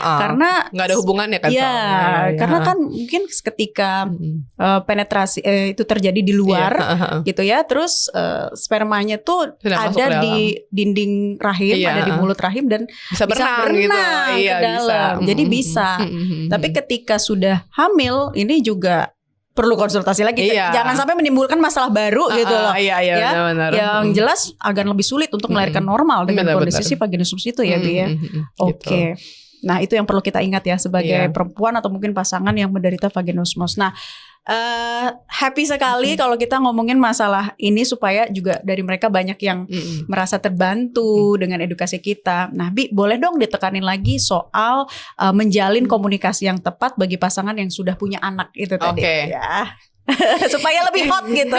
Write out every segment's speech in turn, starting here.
Karena nggak ada hubungannya kan? ya, karena kan mungkin ketika penetrasi itu terjadi di luar gitu ya, terus spermanya tuh tidak ada di dinding rahim, ada di mulut rahim dan bisa berenang gitu. ke dalam. Jadi bisa. Tapi ketika sudah hamil ini juga perlu konsultasi lagi. Jangan sampai menimbulkan masalah baru gitu loh. Benar. Yang jelas akan lebih sulit untuk melahirkan normal dengan kondisi si vaginismus itu ya, Bi ya. Oke. Nah, itu yang perlu kita ingat ya sebagai perempuan atau mungkin pasangan yang menderita vaginismus. Nah, happy sekali kalau kita ngomongin masalah ini supaya juga dari mereka banyak yang merasa terbantu dengan edukasi kita. Nah, Bi, boleh dong ditekanin lagi soal menjalin komunikasi yang tepat bagi pasangan yang sudah punya anak itu tadi ya. Supaya lebih hot gitu.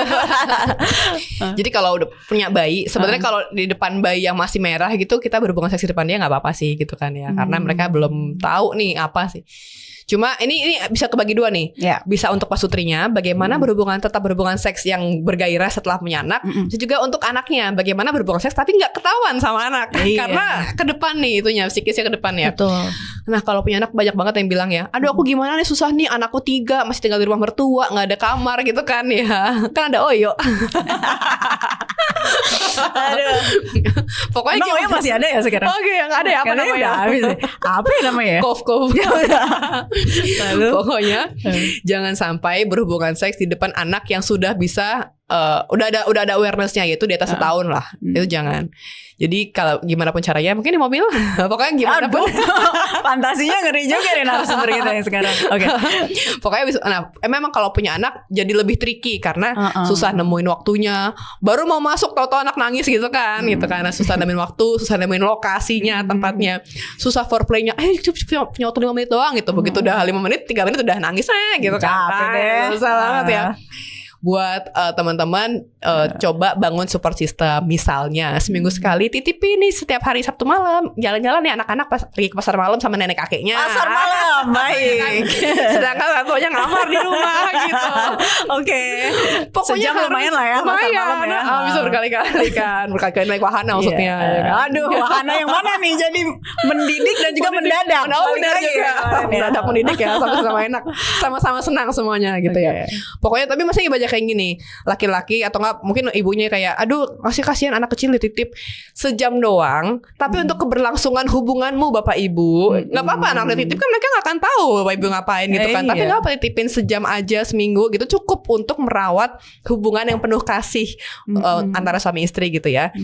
Jadi kalau udah punya bayi, sebenarnya kalau di depan bayi yang masih merah gitu, kita berhubungan seks di depan dia nggak apa-apa sih gitu kan ya, karena mereka belum tahu nih apa sih. Cuma ini bisa kebagi dua nih. Bisa untuk pasutrinya bagaimana tetap berhubungan seks yang bergairah setelah punya anak. Bisa juga untuk anaknya bagaimana berhubungan seks tapi nggak ketahuan sama anak. Karena ke depan nih itunya, psikisnya ke depan ya. Betul. Nah, kalau punya anak banyak banget yang bilang ya, aduh aku gimana nih, susah nih, anakku 3 masih tinggal di rumah mertua, nggak ada kamar gitu kan ya. Kan ada Oyo. Aduh. Pokoknya Oyo masih ada ya sekarang? Nggak ada ya, apa namanya? Apa ya namanya? Kof. Pokoknya jangan sampai berhubungan seks di depan anak yang sudah bisa udah ada awarenessnya, yaitu di atas setahun lah. Itu jangan. Jadi kalau gimana pun caranya, mungkin di mobil, pokoknya gimana pun. Fantasinya ngeri juga nih narasumber kita yang sekarang. Pokoknya memang kalau punya anak jadi lebih tricky karena susah nemuin waktunya. Baru mau masuk tahu-tahu anak nangis gitu kan, Nah, susah nemuin waktu, susah nemuin lokasinya, tempatnya, susah foreplaynya. Punya waktu 5 menit doang gitu. Begitu udah 5 menit, 3 menit udah nangis gitu kan. Capek deh. Susah banget ya. Buat teman-teman coba bangun support system. Misalnya seminggu sekali titipin nih setiap hari Sabtu malam jalan-jalan nih anak-anak pergi ke pasar malam sama nenek kakeknya. Pasar malam, baik. Sedangkan satunya ngamar di rumah gitu. Pokoknya sejam lumayan lah ya pasar malam ya. Bisa berkali-kali kan, berkali-kali naik wahana maksudnya. Aduh, wahana yang mana nih? Jadi mendidik dan juga mendadak. Benar juga. Mendadak mendidik ya, sama-sama enak, sama-sama senang semuanya gitu ya. Pokoknya tapi masih banyak kayak gini, laki-laki atau enggak mungkin ibunya kayak, aduh masih kasihan anak kecil dititip sejam doang, tapi untuk keberlangsungan hubunganmu bapak ibu nggak apa-apa anak dititip kan, mereka nggak akan tahu bapak ibu ngapain gitu kan. Tapi nggak apa dititipin sejam aja seminggu gitu, cukup untuk merawat hubungan yang penuh kasih antara suami istri gitu ya.